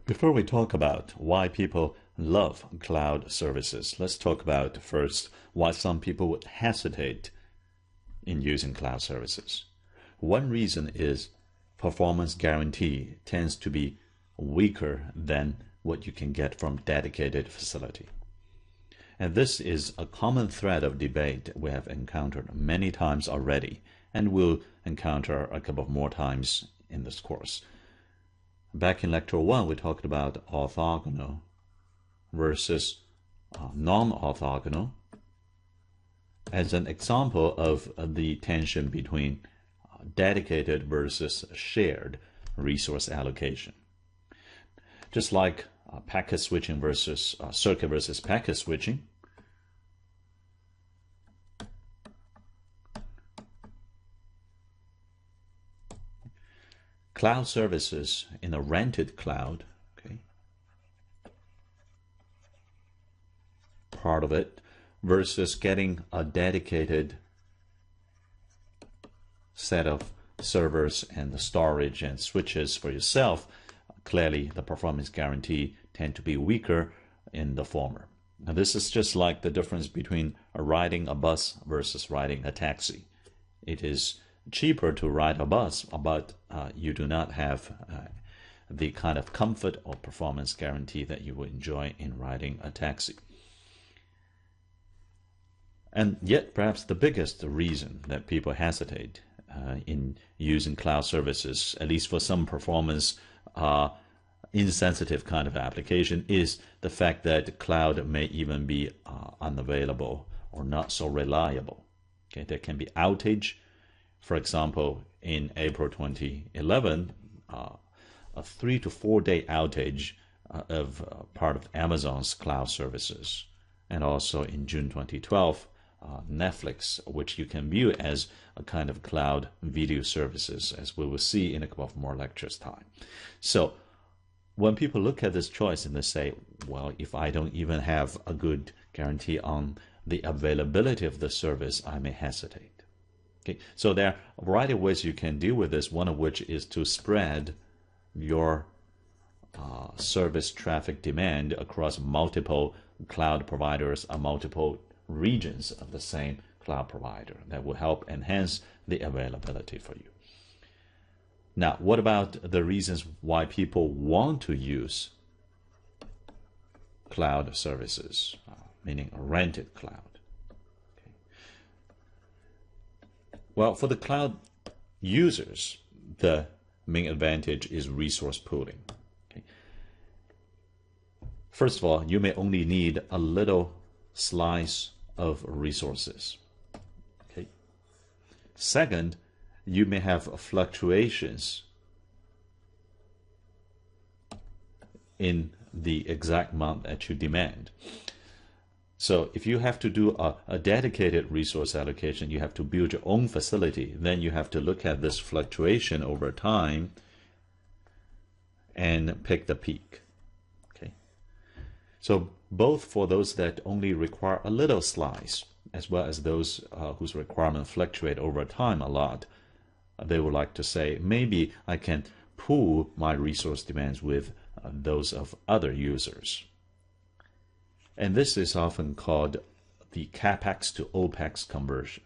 Before we talk about why people love cloud services, let's talk about first why some people would hesitate in using cloud services. One reason is performance guarantee tends to be weaker than what you can get from dedicated facility. And this is a common thread of debate we have encountered many times already, and will encounter a couple of more times in this course. Back in Lecture 1, we talked about orthogonal versus non-orthogonal as an example of the tension between dedicated versus shared resource allocation. Just like packet switching versus circuit versus packet switching, cloud services in a rented cloud, part of it, versus getting a dedicated set of servers and the storage and switches for yourself, clearly the performance guarantee tend to be weaker in the former. Now this is just like the difference between riding a bus versus riding a taxi. It is cheaper to ride a bus, but you do not have the kind of comfort or performance guarantee that you would enjoy in riding a taxi. And yet perhaps the biggest reason that people hesitate in using cloud services, at least for some performance insensitive kind of application, is the fact that cloud may even be unavailable or not so reliable. There can be outage. For example, in April 2011, a 3 to 4 day outage of part of Amazon's cloud services. And also in June 2012, Netflix, which you can view as a kind of cloud video services, as we will see in a couple of more lectures time. So when people look at this choice and they say, well, if I don't even have a good guarantee on the availability of the service, I may hesitate. So there are a variety of ways you can deal with this, one of which is to spread your service traffic demand across multiple cloud providers or multiple regions of the same cloud provider. That will help enhance the availability for you. Now, what about the reasons why people want to use cloud services, meaning a rented cloud? Well, for the cloud users, the main advantage is resource pooling. First of all, you may only need a little slice of resources. Second, you may have fluctuations in the exact amount that you demand. So if you have to do a dedicated resource allocation, you have to build your own facility, then you have to look at this fluctuation over time and pick the peak. So both for those that only require a little slice, as well as those whose requirements fluctuate over time a lot, they would like to say, maybe I can pool my resource demands with those of other users. And this is often called the CapEx to OpEx conversion.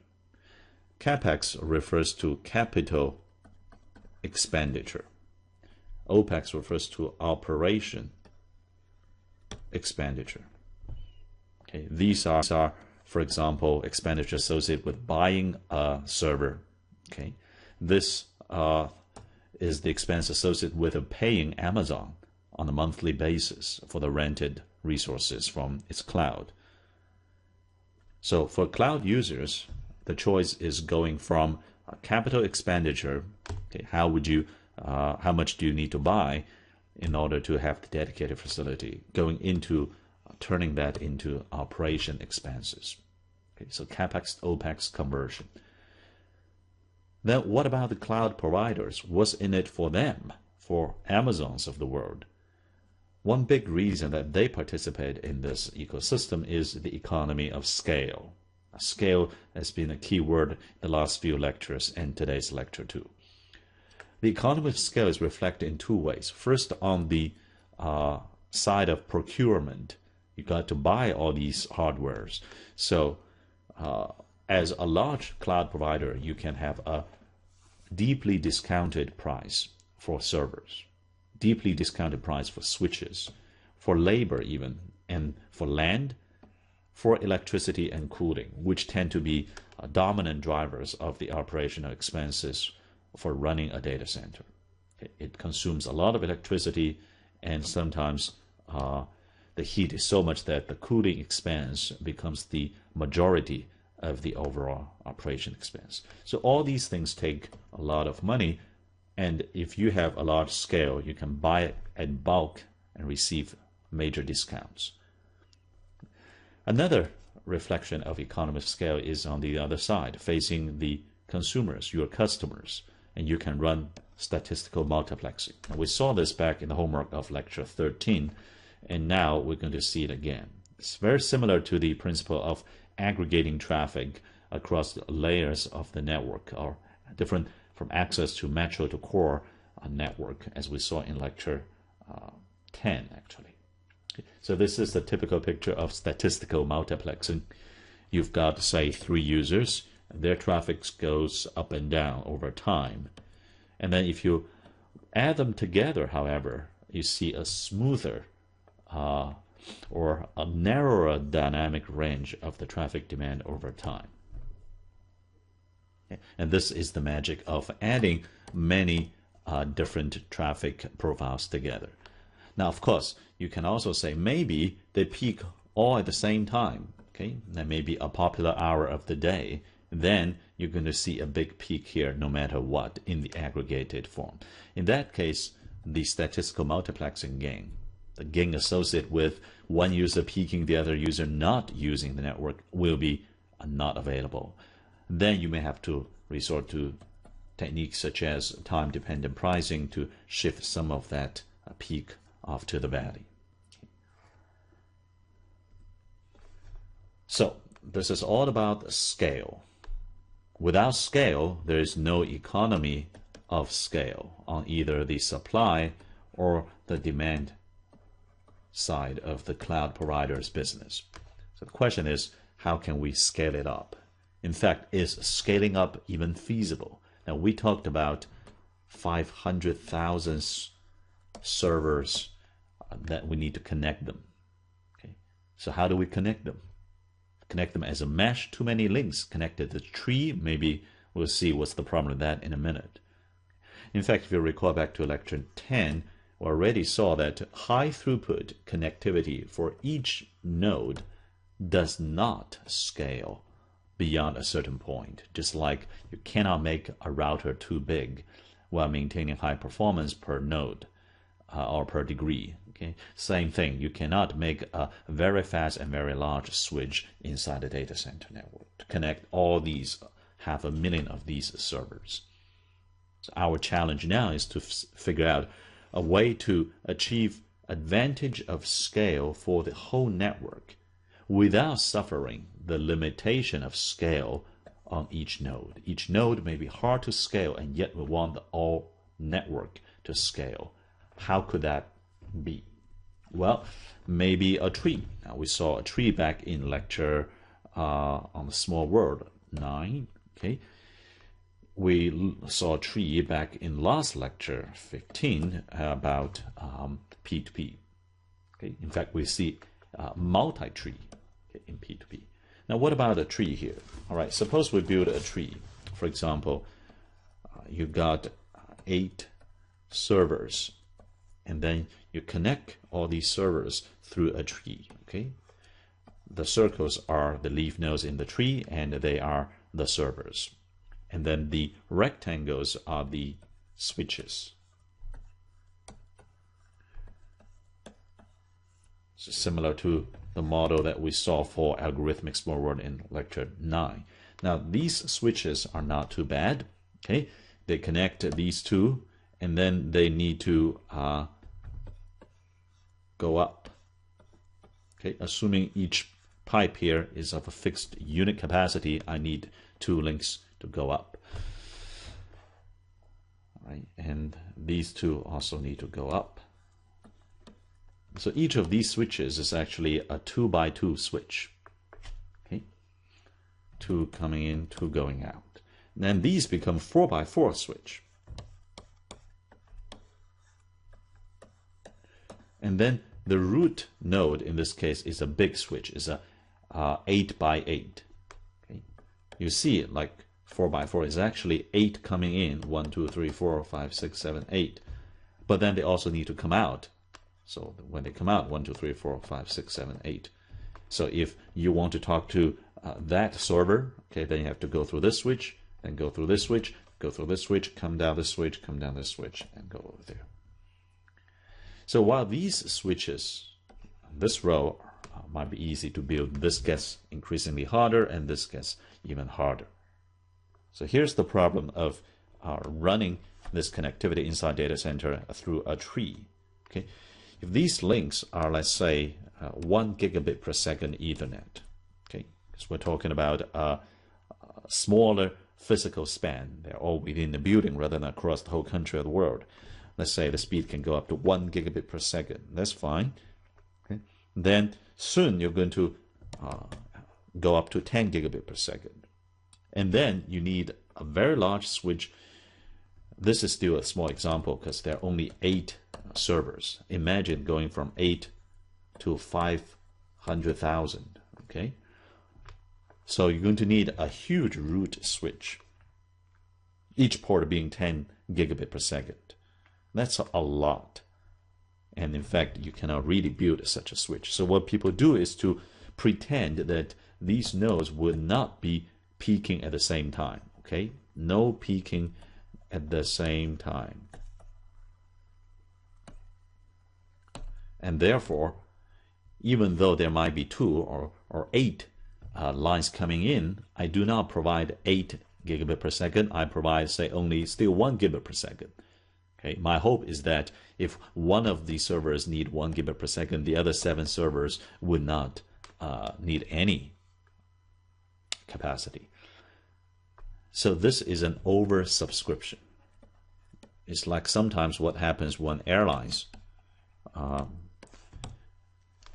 CapEx refers to capital expenditure. OpEx refers to operation expenditure. These are, for example, expenditure associated with buying a server. This is the expense associated with paying Amazon on a monthly basis for the rented resources from its cloud. So for cloud users, the choice is going from a capital expenditure, how much do you need to buy in order to have the dedicated facility, going into turning that into operation expenses. So CapEx to OpEx conversion. Then what about the cloud providers? What's in it for them, for Amazons of the world? One big reason that they participate in this ecosystem is the economy of scale. Scale has been a key word in the last few lectures and today's lecture too. The economy of scale is reflected in two ways. First, on the side of procurement. You got to buy all these hardwares. So as a large cloud provider, you can have a deeply discounted price for servers, deeply discounted price for switches, for labor even, and for land, for electricity and cooling, which tend to be dominant drivers of the operational expenses for running a data center. It consumes a lot of electricity, and sometimes the heat is so much that the cooling expense becomes the majority of the overall operation expense. So all these things take a lot of money, and if you have a large scale, you can buy it in bulk and receive major discounts. Another reflection of economy of scale is on the other side, facing the consumers, your customers, and you can run statistical multiplexing. And we saw this back in the homework of lecture 13, and now we're going to see it again. It's very similar to the principle of aggregating traffic across the layers of the network, or different from access to metro to core network, as we saw in lecture 10, actually. So this is the typical picture of statistical multiplexing. You've got, say, 3 users. Their traffic goes up and down over time. And then if you add them together, however, you see a smoother or a narrower dynamic range of the traffic demand over time. And this is the magic of adding many different traffic profiles together. Now, of course, you can also say maybe they peak all at the same time. Okay, that may be a popular hour of the day. Then you're going to see a big peak here no matter what in the aggregated form. In that case, the statistical multiplexing gain, the gain associated with one user peaking, the other user not using the network, will be not available. Then you may have to resort to techniques such as time-dependent pricing to shift some of that peak off to the valley. So this is all about scale. Without scale, there is no economy of scale on either the supply or the demand side of the cloud provider's business. So the question is, how can we scale it up? In fact, is scaling up even feasible? Now, we talked about 500,000 servers that we need to connect them. Okay, so how do we connect them? Connect them as a mesh, too many links connected to the tree. Maybe we'll see what's the problem with that in a minute. In fact, if you recall back to lecture 10, we already saw that high throughput connectivity for each node does not scale beyond a certain point. Just like you cannot make a router too big while maintaining high performance per node or per degree. Okay? Same thing, you cannot make a very fast and very large switch inside the data center network to connect all these 500,000 of these servers. So our challenge now is to figure out a way to achieve advantage of scale for the whole network without suffering the limitation of scale on each node. Each node may be hard to scale, and yet we want the all network to scale. How could that be? Well, maybe a tree. Now, we saw a tree back in lecture on the small world 9. Okay, we saw a tree back in last lecture 15 about P2P. Okay, in fact, we see multi-tree in P2P. Now, what about a tree here? All right, suppose we build a tree. For example, you've got 8 servers, and then you connect all these servers through a tree. Okay, the circles are the leaf nodes in the tree, and they are the servers. And then the rectangles are the switches. So similar to the model that we saw for algorithmic small world in lecture 9. Now, these switches are not too bad. Okay, they connect these two, and then they need to go up. Okay, assuming each pipe here is of a fixed unit capacity, I need 2 links to go up. All right, and these 2 also need to go up. So each of these switches is actually a 2x2 switch. Okay, 2 coming in, 2 going out. And then these become 4x4 switch. And then the root node in this case is a big switch, is a 8x8. Okay, you see it like 4x4 is actually 8 coming in, 1, 2, 3, 4, 5, 6, 7, 8. But then they also need to come out. So when they come out, 1, 2, 3, 4, 5, 6, 7, 8. So if you want to talk to that server, okay, then you have to go through this switch, and go through this switch, go through this switch, come down this switch, come down this switch, and go over there. So while these switches, this row might be easy to build, this gets increasingly harder, and this gets even harder. So here's the problem of running this connectivity inside data center through a tree. Okay, if these links are, let's say, 1 gigabit per second Ethernet, okay, because we're talking about a smaller physical span, they're all within the building rather than across the whole country or the world. Let's say the speed can go up to 1 gigabit per second. That's fine. Okay, then soon you're going to go up to 10 gigabit per second. And then you need a very large switch. This is still a small example because there are only 8 servers. Imagine going from 8 to 500,000. Okay, so you're going to need a huge root switch, each port being 10 gigabit per second. That's a lot. And in fact, you cannot really build such a switch. So what people do is to pretend that these nodes would not be peaking at the same time. Okay, no peaking at the same time. And therefore, even though there might be 2 or 8 lines coming in, I do not provide 8 gigabit per second. I provide, say, only still 1 gigabit per second. Okay, my hope is that if one of these servers need 1 gigabit per second, the other 7 servers would not need any capacity. So this is an oversubscription. It's like sometimes what happens when airlines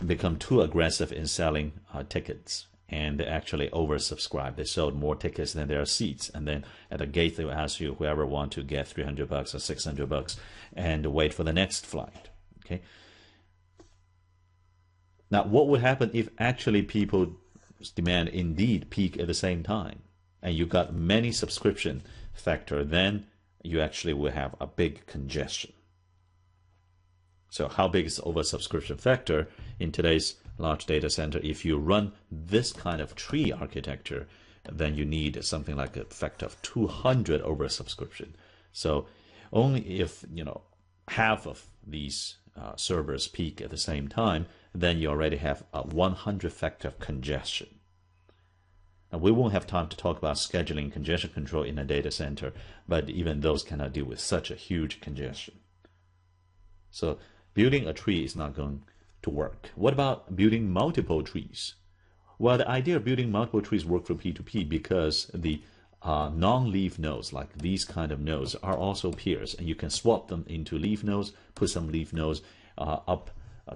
become too aggressive in selling tickets, and they actually oversubscribe. They sold more tickets than there are seats, and then at the gate they will ask you, whoever want to get $300 or $600 and wait for the next flight. Okay. Now, what would happen if actually people's demand indeed peak at the same time, and you got many subscription factor? Then you actually will have a big congestion. So how big is the oversubscription factor in today's large data center? If you run this kind of tree architecture, then you need something like a factor of 200 oversubscription. So only if half of these servers peak at the same time, then you already have a 100 factor of congestion. Now, we won't have time to talk about scheduling congestion control in a data center, but even those cannot deal with such a huge congestion. So building a tree is not going to work. What about building multiple trees? Well, the idea of building multiple trees works for P2P because the non-leaf nodes, like these kind of nodes, are also peers, and you can swap them into leaf nodes, put some leaf nodes up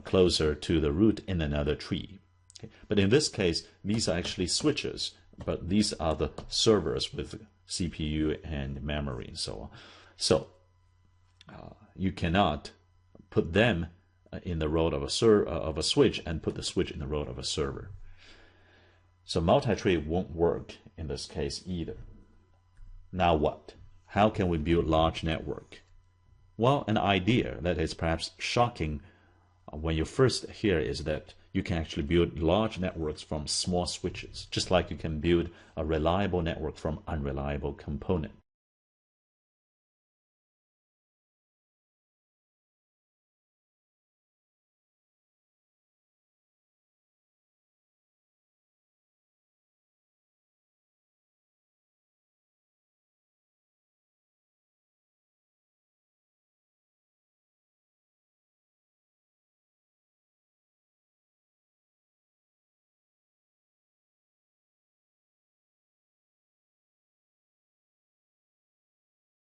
closer to the root in another tree. Okay. But in this case, these are actually switches, but these are the servers with CPU and memory and so on. So you cannot put them in the role of a switch and put the switch in the role of a server. So multi-tree won't work in this case either. Now what? How can we build large network? Well, an idea that is perhaps shocking when you first hear is that you can actually build large networks from small switches, just like you can build a reliable network from unreliable component.